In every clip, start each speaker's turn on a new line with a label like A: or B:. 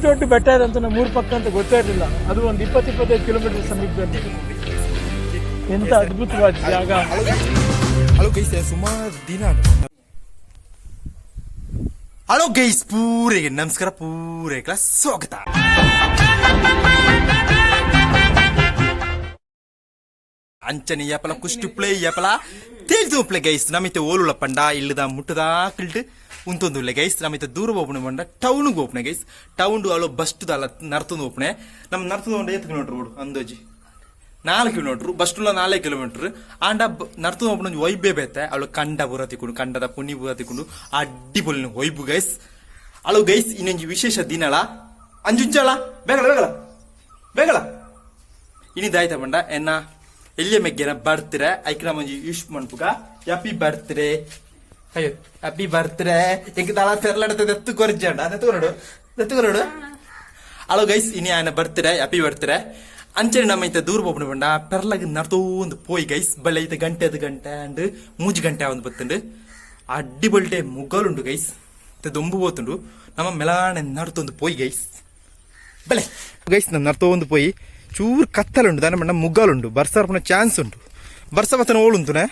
A: ಇಷ್ಟು ದೊಡ್ಡ ಬೆಟ್ಟ ಇದೆ ಅಂತ ನಮ್ಮ ಊರ್ ಪಕ್ಕ ಅಂತ ಗೊತ್ತೇ ಇರಲಿಲ್ಲ. ಅದು ಒಂದು 20-25 ಕಿಲೋಮೀಟರ್ ಸಮೀಪದಲ್ಲಿ. ಎಂತ ಅದ್ಭುತವಾದ ಜಾಗ.
B: ಹಲೋ ಗೈಸ್, ಸುಮಾರು ದಿನ ಹಲೋ ಗೈಸ್, ಪೂರಿಗೆ ನಮಸ್ಕಾರ, ಪೂರೇ ಕ್ಲಾಸ್ ಸ್ವಾಗತ. ಅಂಚನೆ ಯಾಪಲ ಕುಷ್ಟು ಪ್ಲೇ ಯಾಪಲ ತೇಲ್ತು ಪ್ಲೇ ಗೈಸ್. ನಮಿತೆ ಓಲುಳ ಪಂಡ ಇಲ್ಲದ ಮುಟ್ಟದ ಕಿಲ್ಟ್ ಉಂತೊಂದುಲ್ಲೆ ಗೈಸ್. ನಮಿತೆ ದೂರ ಹೋಗ್ನೆ ಪಂಡ ಟೌನ್ಗೆ ಹೋಗ್ನೆ ಗೈಸ್. ಟೌನ್ ಅಲ್ಲೋ ಬಸ್ಟ್ ಅಲ್ಲ ನರ್ತೊಂದು ಹೋಗ್ನೆ. ನಮ್ ನರ್ತದ ಒಂದು 8 ಕಿಲೋಮೀಟರ್ ಓಡು ಅಂದೋಜಿ 4 ಕಿಲೋಮೀಟರ್ ಬಸ್ಟುಲ್ಲ 4 ಕಿಲೋಮೀಟರ್ ಆಂಡ ನರ್ತದ ಹೋಗ್ನ ವೈಬೇ ಬೇತೆ ಅವಳು ಕಂಡ ಬುರ ತಿಕ್ಕೊಂಡು ಕಂಡದ ಪುಣ್ಯ ಬುರ ತಿಕ್ಕೊಂಡು ಅಡ್ಡಿ ಪೊಲಿನ ವೈಬು ಗೈಸ್. ಅಳು ಗೈಸ್ ಇನ್ನೊಂದು ವಿಶೇಷ ದಿನಳ ಅಂಜುಂಚಳ ಬೇಗಲ ಬೇಗಲ ಬೇಗಲ ಇನ್ನಿದಾಯ್ತ ಪಂಡ ಎನ್ನ ಎಲ್ಲಿಯ ಮೆಗ್ಗೆನ ಬರ್ತ್ರೆ ಐಕ್ರ ಮಂಜಿ ಯೂಸ್ ಮಾಡ್ಪುಗ ಹ್ಯಾಪಿ ಬರ್ತ್ಡೇ. ಅಯ್ಯೋ ಹ್ಯಾಪಿ ಬರ್ತ್ಡೇ ಎಂಕ ತಳ ತೆರಲಾಡ್ತದೆ ಎತ್ತು ಕೊರ್ಜಂಡ ಎತ್ತುಕೊರಡು. ಅಳು ಗೈಸ್ ಇನಿ ಆಯನ ಬರ್ತ್ಡೇ ಹ್ಯಾಪಿ ಬರ್ತ್ಡೇ. ಅಂಚನೆ ನಮ್ಮ ಐತ ದೂರ ಹೋಗ್ನ ಪಂಡ ಪೆರ್ಲಗ್ ನರ್ತೋಂದು ಪೋಯ್ ಗೈಸ್. ಬಳ್ಳೆ ಐತ ಗಂಟೆ ಅಂಡ್ 3 ಗಂಟೆ ಒಂದು ಬತ್ತುಂಡು ಅಡ್ಡಿ ಬಲ್ಟೆ ಮುಗ್ಗಲುಂಡು ಗೈಸ್. ದೊಂಬು ಹೋತುಂಡು ನಮ್ಮ ಮೆಲಾನೆ ನರ್ತೊಂದು ಪೋಯ್ ಗೈಸ್. ಬಲೆ ಗೈಸ್ ನಮ್ಮ ನರ್ತೋಂದು ಪೋಯ್ ಚೂರು ಕತ್ತಲುಂಟು ದಾನ ಪಂಡ ಮುಗ್ಗಲುಂಡು ಬರ್ಸರ್ಪನ ಚಾನ್ಸ್ ಉಂಟು. ಬರ್ಸ ಬತ್ತನ ಓಳುಂತುನೆ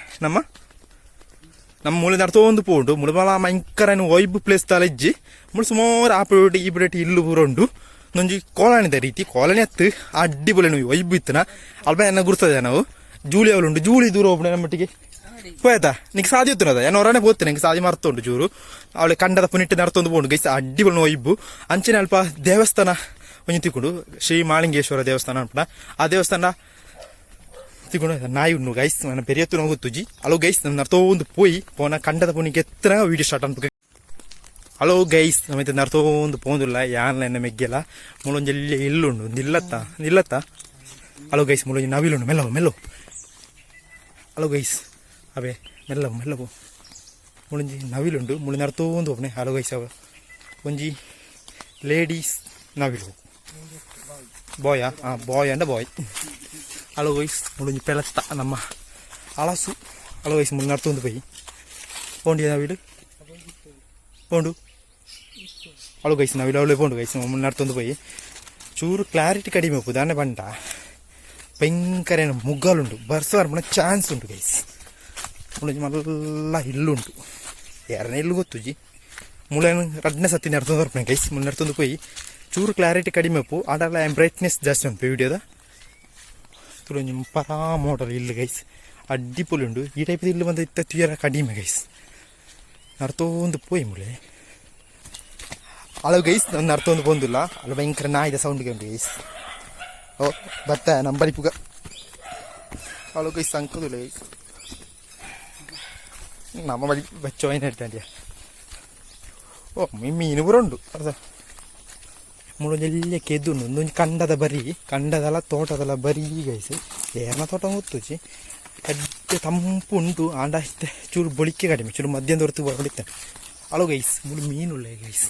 B: ನಮ್ಮ ಮೂಲೆ ನರ್ತೋಂದು ಪೋಂಡು ಮುಳು ಮಲ ಭಯಂಕರ ವೈಬ್ ಪ್ಲೇಸ್ ತಲ ಇಜ್ಜಿ ಮುಳು ಸುಮಾರು ಆ ಬಿಡೋಟಿ ಈ ಬಿಡೋಟಿ ಇಲ್ಲು ಪೂರ ಉಂಡು. ನೊಂಜಿ ಕಾಲೋನಿದ ರೀತಿ ಕಾಲೋನಿ ಹತ್ತು ಅಡ್ಡಿ ಬೊಲೆ ನೀವು ವೈಬ್ ಇತ್ತನ ಅಲ್ಪ ಎನ್ನ ಗುರ್ತದೆ. ನಾವು ಜೂಲಿ ಅವಳುಂಡು ಜೂಲಿ ದೂರ ಹೋಗ್ಬಿಡ ನಮ್ಮಟ್ಟಿಗೆ ಹೋಯ್ತಾ ನಿಂಗೆ ಸಾದಿ ಹೊತ್ತುನದ ಏನು ಹೊರನೆ ಹೋಗ್ತೇನೆ ನಿಂಗೆ ಸಾದಿ ಮರ್ತುಂಡು ಚೂರು ಅವಳೆ ಕಂಡದ ಪುನಿಟ್ಟು ನರ್ತೊಂದು ಪೋಂಡು ಗೈಸ್ ಅಡ್ಡಿ ಬೊಲೆ ವೈಬು. ಅಂಚನೆ ಅಲ್ಪ ದೇವಸ್ಥಾನ ಒಂಜಿ ತಿಕ್ಕೊಂಡು ಶ್ರೀ ಮಾಳಿಂಗೇಶ್ವರ ದೇವಸ್ಥಾನ ಅನ್ಪಡ ಆ ದೇವಸ್ಥಾನ ತಿಕ್ಕೊಂಡು ನಾಯಿ ಉಂಡು ಗೈಸ್. ನನ್ನ ಪೆರಿಯತ್ತು ನಾವು ಗೊತ್ತುಜಿ. ಹಲೋ ಗೈಸ್ ನಮ್ಮ ನರ್ತೋಂದು ಪೋಯಿ ಪೋನ ಕಂಡದ ಪುನಿಗೆ ಎತ್ತರ ವೀಡಿಯೋ ಸ್ಟಾರ್ಟ್ ಅನ್ಬೇಕು. ಹಲೋ ಗೈಸ್ ನಮ್ಮೈತೆ ನರ್ತೋಂದು ಪೋಂದಿಲ್ಲ ಯಾನ್ಲ ಎನ್ನ ಮೆಗ್ಗೆಲ್ಲ ಮುಳೊಂಜಲ್ಲಿ ಇಲ್ಲುಂಡು ನಿಲ್ಲತ್ತ. ಹಲೋ ಗೈಸ್ ಮುಳೊಂಜಿ ನವಿಲುಂಡು ಮೆಲ್ಲವು. ಹಲೋ ಗೈಸ್ ಅವೇ ಮೆಲ್ಲವು ಮುಳೊಂಜಿ ನವಿಲುಂಡು ಮುಳು ನರ್ತೋಂದು ಒಬ್ಬನೇ. ಹಲೋ ಗೈಸ್ ಅವ ಒಂಜಿ ಲೇಡೀಸ್ ನವಿಲು ಬಾಯಾ ಬಾಯ್ ಅಂಡ ಬಾಯ್. ಹಲೋ ಗೈಸ್ ಮುಳೊಂಜಿ ಪೆಳತ್ತ ನಮ್ಮ ಹಳಸು. ಹಲೋ ಗೈಸ್ ಮುಳು ನರ್ತೋಂದು ಪೋಯಿ ಪೋಂಡಿ ನವಿಲು ಪೋಂಡು. ಹಲೋ ಗೈಸ್ ನಾವಿಲ್ಲ ಅವಳೆ ಪೋಂಡು ಗೈಸ್ ನರ್ತೊಂದು ಪೋಯಿ ಚೂರು ಕ್ಲಾರಿಟಿ ಕಡಿಮೆ ಹೋಗು ದಾನೆ ಬಂಡ ಭಯಂಕರ ಮುಗ್ಗಲುಂಟು ಬರ್ಸ ಬರ್ಬಣ ಚಾನ್ಸ್ ಉಂಟು ಗೈಸ್. ಮಲ್ಲ ಇಲ್ಲುಂಟು ಯಾರನೇ ಇಲ್ಲು ಗೊತ್ತುಜಿ ಮುಳೇನು ರಡ್ನೆ ಸತಿ ನರ್ತೊಂದು ಬರ್ಪಣೆ ಗೈಸ್. ಮುಳು ನರ್ತೊಂದು ಪೋಯಿ ಚೂರು ಕ್ಲಾರಿಟಿ ಕಡಿಮೆ ಉಪ್ಪು ಆಡಲ್ಲ ಬ್ರೈಟ್ನೆಸ್ ಜಾಸ್ತಿ ಉಂಟು ವಿಡಿಯೋದ ತುಳೊಂಜಿ ಪರಾ ಮೋಡಲ್ ಇಲ್ಲ ಗೈಸ್ ಅಡ್ಡಿ ಪೊಲಿ ಉಂಡು. ಈ ಟೈಪ್ ಇಲ್ಲು ಬಂದ ಇತ್ತ ತೀರ ಕಡಿಮೆ ಗೈಸ್ ನರ್ತೋಂದು ಪೋಯಿ ಮುಳೆ. ಅಳು ಗೈಸ್ ನನ್ನ ನರ್ತೊಂದು ಬಂದಿಲ್ಲ ಅಲ್ಲಿ ಭಯಂಕರ ನಾಯಿದ ಸೌಂಡ್ಗೆ ಉಂಟು ಗೈಸ್. ಓ ಬತ್ತ ನಮ್ಮ ಬರಿ ಪುಗ. ಅಳು ಗೈಸ್ ಅಂಕುದಿಲ್ಲ ಗೈಸ್ ನಮ್ಮ ಬಳಿ ಬಚ್ಚ ಏನು ಹೇಳ್ತಾಂಡ್ಯ. ಓ ಮೀನು ಪುರ ಉಂಟು ಅದ ಮುಳೊಂಜೆಲ್ಲ ಕೆದ್ದು ಒಂದೊಂದು ಕಂಡದ ಬರಿ ಕಂಡದಲ್ಲ ತೋಟದಲ್ಲ ಬರೀ ಗೈಸ್. ಏರ್ನ ತೋಟ ಗೊತ್ತುಜಿ ಅಡ್ಡೆ ತಂಪು ಉಂಟು ಆಂಡ ಅಷ್ಟೇ ಚೂರು ಬೊಳಿಕೆ ಕಡಿಮೆ ಚೂರು ಮಧ್ಯಾಹ್ನ ಹೊರತು ಹೊಡಿತಾನೆ. ಅಲೋ ಗೈಸ್ ಮುಳು ಮೀನುಳ್ಳ ಗೈಸ್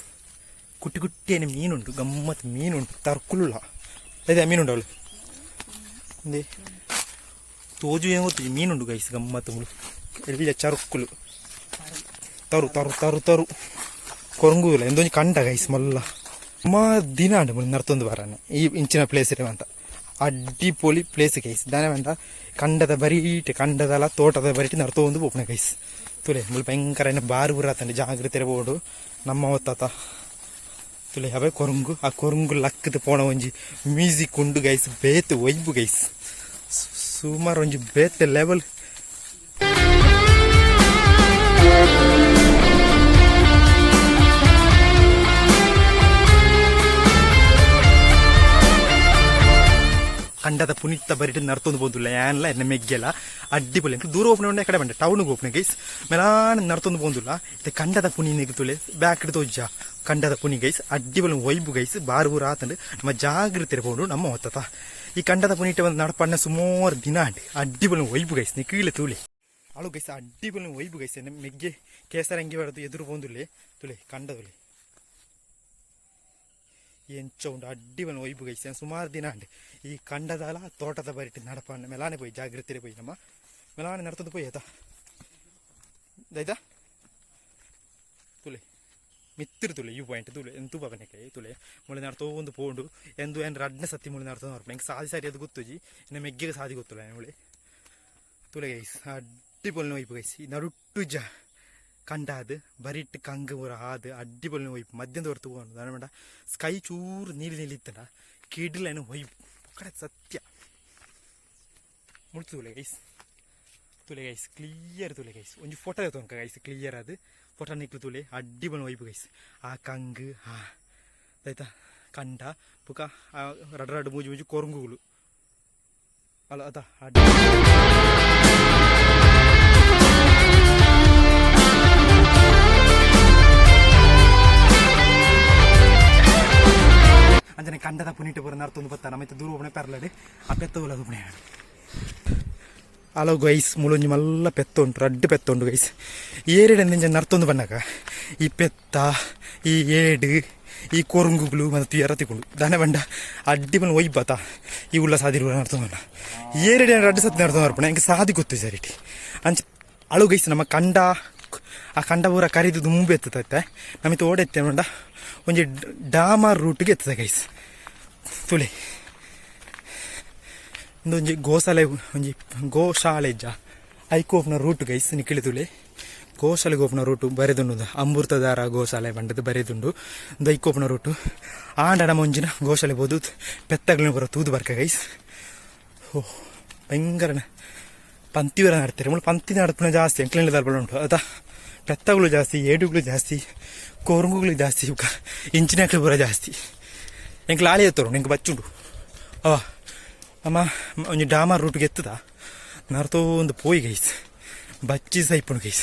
B: ಕುಟ್ಟಿ ಕುಟ್ಟಿಯೇ ಮೀನುಂಟು ಗಮ್ಮತ್ತು ಮೀನುಂಟು ತರ್ಕುಲ್ಲ ಅದೇ ಮೀನುಂಟು ಅವಳು ಒಂದೇ ತೋಜು ಏನು ಗೊತ್ತು ಮೀನುಂಟು ಗೈಸ್ ಗಮ್ಮತ್ತು ಮುಳು ಎಲ್ಲ ಚರುಕ್ಕುಲು ತರು ಕೊರಂಗು ಇಲ್ಲ ಎಂದೊಂದು ಕಂಡ ಗೈಸ್ ಮಲ್ಲ ಸುಮಾರು ದಿನ ಉಂಟು ಮುಳು ನರ್ತೊಂದು ಬರಾನೆ ಈ ಇಂಚಿನ ಪ್ಲೇಸ್ ಇರುವಂತ ಅಂತ ಅಡ್ಡಿ ಪೊಲಿ ಪ್ಲೇಸ್ ಗೈಸ್ ದಾನೆ ಬಂದ ಕಂಡದ ಬರೀಟ್ ಕಂಡದಲ್ಲ ತೋಟದ ಬರೀಟ್ ನರ್ತೊಂದು ಹೋಗ್ನೆ ಗೈಸ್. ತುಲೆ ಮುಳು ಭಯಂಕರ ಬಾರು ಬರತ್ತಂಡೆ ಜಾಗ್ರತೆ ಇರಬಹುದು ನಮ್ಮ ಹೊತ್ತಾತ ತುಲೆ ಅವೇ ಕೊರಂಗು ಆ ಕೊರಂಗು ಲಕ್ಕದ ಪೋಣ ಒಂಜಿ ಮ್ಯೂಸಿಕ್ ಉಂಡು ಗೈಸ್ ಬೇತ್ ವೈಬು ಗೈಸ್ ಸುಮಾರು ಒಂಜಿ ಬೇತ್ ಲೆವೆಲ್. ಕಂಡದ ಪುನಿತ್ತ ಬರಿಟ್ಟು ನರ್ತೊಂದು ಬಂದಿಲ್ಲ ಏನಿಲ್ಲ ಎನ್ನ ಮೆಗ್ಗೆಲ್ಲ ಅಡ್ಡಿ ಪೊಲಿ ದೂರ ಓಪನೆ ಉಂಡೆ ಕಡೆ ಬಂಡೆ ಟೌನ್ಗೆ ಓಪನೆ ಗೈಸ್ ಮೆಲಾನ ನರ್ತೊಂದು ಬಂದಿಲ್ಲ ಇದು ಕಂಡದ ಪುನಿ ನೆಗ್ತುಳೆ ಬ್ಯಾಕ್ ಹಿಡಿದು ಒಜ್ಜ ಕಂಡದ ಪುನಿ ಗೈಸ್ ಅಡ್ಡಿ ಪೊಲಿ ವೈಬು ಗೈಸ್ ಬಾರು ಊರ ಆತಂಡು ನಮ್ಮ ಜಾಗ್ರತೆ ಇರಬಹುದು ನಮ್ಮ ಹೊತ್ತತ ಈ ಕಂಡದ ಪುನಿಟ್ಟೆ ಒಂದು ನಡಪಣ್ಣ ಸುಮಾರು ದಿನ ಅಂಡಿ ಅಡ್ಡಿ ಪೊಲಿ ವೈಬು ಗೈಸ್ ನೀ ಕೀಳೆ ತುಳಿ ಅಳು ಗೈಸ್ ಅಡ್ಡಿ ಪೊಲಿ ವೈಬು ಗೈಸ್ ಮೆಗ್ಗೆ ಕೇಸರಂಗಿ ಹೊಡೆದು ಎದುರು ಬಂದುಲೆ ತುಳಿ ಕಂಡದುಲೆ ಎಂಚ ಉಂಡು ಅಡ್ಡಿ ಬನ ವೈಬು ಗೈಸ್ ಸುಮಾರು ದಿನ ಅಂಡೆ ಈ ಕಂಡದಲ್ಲ ತೋಟದ ಬರಿಟ್ಟು ನಡಪ ಮೆಲಾನೆ ಪೋಯಿ ಜಾಗ್ರತೆ ಪೋಯಿ ನಮ್ಮ ಮೆಲಾನೆ ನಡ್ತಂದು ಪೋಯಿ ಆಯ್ತಾ ಆಯ್ತಾ ತುಳಿ ಮಿತ್ತಿರು ತುಲೆ ಈ ಪಾಯಿಂಟ್ ತುಲೆ ಎಂತೂ ಬಗನೆಕಾಯಿ ತುಲೆ ಮುಳೆ ನಾಡ್ತೋ ಒಂದು ಪೋಂಡು ಎಂದು ಏನು ರಡ್ನೆ ಸತಿ ಮುಳೆ ನಾಡ್ತೋ ನೋಡ್ಬೇಕು ಹೆಂಗೆ ಸಾದಿ ಸಾರಿ ಅದು ಗೊತ್ತುಜಿ ಇನ್ನು ಮೆಗ್ಗೆಗೆ ಸಾದಿ ಗೊತ್ತಿಲ್ಲ ಮುಳೆ ತುಲೆ ಗೈಸ್ ಅಡ್ಡಿಪೊಲಿನ ವೈಪು ಗೈಸ್ ನಡುಟ್ಟು ಕಂಡಾದು ಬರಿಟ್ಟು ಕಂಗ ಊರ ಆದು ಅಡ್ಡಿಪೊಲಿನ ವೈಪು ಮಧ್ಯದ ಹೊರತು ನಾನು ಬೇಡ ಸ್ಕೈ ಚೂರು ನೀಲಿ ಇತ್ತಂಡ ಕಿಡ್ಲೇನು ವೈಪು ಕಡೆ ಸತ್ಯ ಮುಳ್ತು ತುಲೆ ಗೈಸ್ ಕ್ಲಿಯರ್ ತುಲೆ ಗೈಸ್ ಒಂದು ಫೋಟೋ ತಗೊಂಕ ಗೈಸ್ ಕ್ಲಿಯರ್ ಅದು ಫೋಟೋ ನಿಕ್ಲು ತುಲೆ ಅಡ್ಡಿಬಲ್ ವೈಪು ಗೈಸ್ ಆ ಕಂಗ್ ಆಯ್ತಾ ಕಂಡ ಪುಕ ರಡ್ಡು ಮೂಜಿ ಮೂಜಿ ಕೊರಂಗುಗಳು ಅಲ್ಲ ಅದ ಅಡ್ಡಿ ಅಂಜನೆ ಕಂಡದ ಪುನೀಟ ಬರೋ ನರ್ತೊಂದು ಬತ್ತ ನಮ್ಮೈತೆ ದೂರ ಒಬ್ಬನೇ ಪೆರ್ಲಡೆ ಆ ಪೆತ್ತವಲ್ಲ ಅದು ಒಬ್ಬನೇ ಅಲೋ ಗೈಸ್ ಮುಳುಂಜಿ ಮಲ್ಲ ಪೆತ್ತ ಉಂಟು ರಡ್ಡು ಪೆತ್ತ ಉಂಟು ಗೈಸ್ ಏರೆಡೆ ನಿಂಜ ನರ್ತೊಂದು ಬಣ್ಣಕ ಈ ಪೆತ್ತ ಈ ಏಡು ಈ ಕೊರಂಗುಗಳು ಮತ್ತು ಎರ ತಿಕೊಂಡು ದನ ಬಂಡ ಅಡ್ಡಿ ಬಂದು ಒಯ್ಬಾತ ಈ ಉಲ್ಲ ಸಾದಿರುವ ನರ್ತೊಂದು ಏರೆಡೆ ರಡ್ಡು ಸತಿ ನರ್ತೊಂದು ಅರ್ಪಣೆ ಹೆಂಗೆ ಸಾದಿ ಗೊತ್ತು ಸರಿಟಿ ಅಂಚ ಅಳು ಗೈಸ್ ನಮ್ಮ ಕಂಡ ಆ ಕಂಡ ಊರ ಕರಿದು ತುಂಬೆ ಎತ್ತೈತೆ ನಮಗೆ ಓಡೆತ್ತೆ ನೋಡ ಒಂಜಿ ಡಾಮರ್ ರೂಟ್ಗೆ ಎತ್ತದ ಗೈಸ್ ತುಳಿ ಒಂದೊಂಜಿ ಗೋಶಾಲೆ ಒಂಜಿ ಗೋಶಾಲೆಜ್ಜ ಐಕೋಪ್ನ root guys ನಿಕ್ಕಿಳಿ ತುಳಿ ಗೋಶಾಲೆಗೆ open route ಬರೆದುಂಡು Amruthadhara ಗೋಶಾಲೆ ಬಂಡದು ಬರೆದುಂಡು ಒಂದು ಐಕೋಪ್ನ ರೂಟು ಆಂಡ ಮುಂಜಿನ ಗೋಶಾಲೆ ಬೋದು ಪೆತ್ತಗಳನ್ನ ಬರೋ ತೂದು ಬರ್ಕ ಗೈಸ್ ಓಹ್ ಭಯಂಕರ ಪಂತಿವರ ನಡ್ತಾರೆ ಮುಳು ಪಂತಿ ನಡಪನ ಜಾಸ್ತಿ ಎಂಕ್ಲೆಂಡ್ ದರ್ಬಳ ಉಂಟು ಅದಾ ಪೆತ್ತಗಳು ಜಾಸ್ತಿ ಏಡುಗಳು ಜಾಸ್ತಿ ಕೊರಂಗುಗಳು ಜಾಸ್ತಿ ಇಂಚಿನ ಬರೋ ಜಾಸ್ತಿ ಎಂಕ್ ಲಾಳಿ ಎತ್ತರು ನಿಂಗೆ ಬಚ್ಚುಂಡು ಅವ ಅಮ್ಮ ಒಂಜಿ ಡಾಮರ್ ರೂಟ್ಗೆ ಎತ್ತದ ನರ್ತೋ ಒಂದು ಪೋಯಿ ಗೈಸ್ ಬಚ್ಚಿ ಸೈಪುಂಡು ಗೈಸ್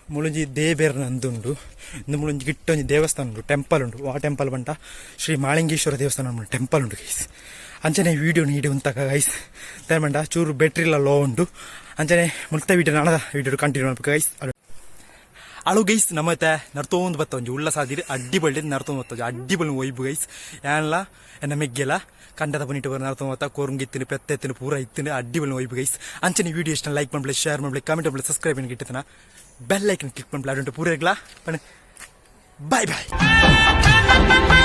B: ಮುಳುಂಜಿ ದೇಬೇರ್ನ ಅಂದುಂಡು ಇಂದು ಮುಳುಂಜಿ ಗಿಟ್ಟ ಒಂಜಿ ದೇವಸ್ಥಾನ ಉಂಟು ಟೆಂಪಲ್ ಉಂಟು ಆ ಟೆಂಪಲ್ ಬಂಟ ಶ್ರೀ ಮಾಳಿಂಗೇಶ್ವರ ದೇವಸ್ಥಾನ ಉಂಟು ಟೆಂಪಲ್ ಉಂಟು ಗೈಸ್ ಅಂಚನೆ ವೀಡಿಯೋ ನೀಡಿ ಉಂತಕ ಗೈಸ್ ತಗೊಂಡ ಚೂರು ಬ್ಯಾಟ್ರಿಲ್ಲ ಲೋ ಉಂಟು ಅಂಚನೆ ಮುಕ್ತ ವೀಡಿಯೋ ನಾಳದ ವೀಡಿಯೋ ಕಂಟಿನ್ಯೂ ಮಾಡ್ಬೇಕು ಗೈಸ್ ಅಳು ಗೈಸ್ ನಮ್ಮತ್ತೆ ನರ್ತೊಂದು ಬತ್ತ ಒಂಜಿ ಉಲ್ಲ ಸಾದಿರಿ ಅಡ್ಡಿ ಬಳ್ಳಿ ನರ್ತೊಂದು ಬತ್ತ ಅಡ್ಡಿ ಬಳ್ಳಿ ಒಯ್ಬು ಗೈಸ್ ಏನ್ಲ ಎನ್ನ ಮೆಗ್ಗೆಲ್ಲ ಕಂಡದ ಪುನೀಟು ಬರ ನರ್ತೊಂದು ಬತ್ತ ಕೊರಂಗಿತ್ತಿನ ಪೆತ್ತ ಎತ್ತಿನ ಪೂರ ಇತ್ತಿನ ಅಡ್ಡಿ ಬಳ್ಳಿ ಒಯ್ಬು ಗೈಸ್ ಅಂಚನೆ ವೀಡಿಯೋ ಇಷ್ಟ ಲೈಕ್ ಮಾಡ್ಬಿಡಿ ಶೇರ್ ಮಾಡ್ಬಿಡಿ ಕಮೆಂಟ್ ಮಾಡ್ಬಿಡಿ ಸಬ್ಸ್ಕ್ರೈಬ್ ಇಟ್ಟಿನ ಬೆಲ್ ಐಕನ್ ಕ್ಲಿಕ್ ಮಾಡ್ಬಿಡಿ ಪೂರ ಇರ್ಲಾ ಬೈ ಬಾಯ್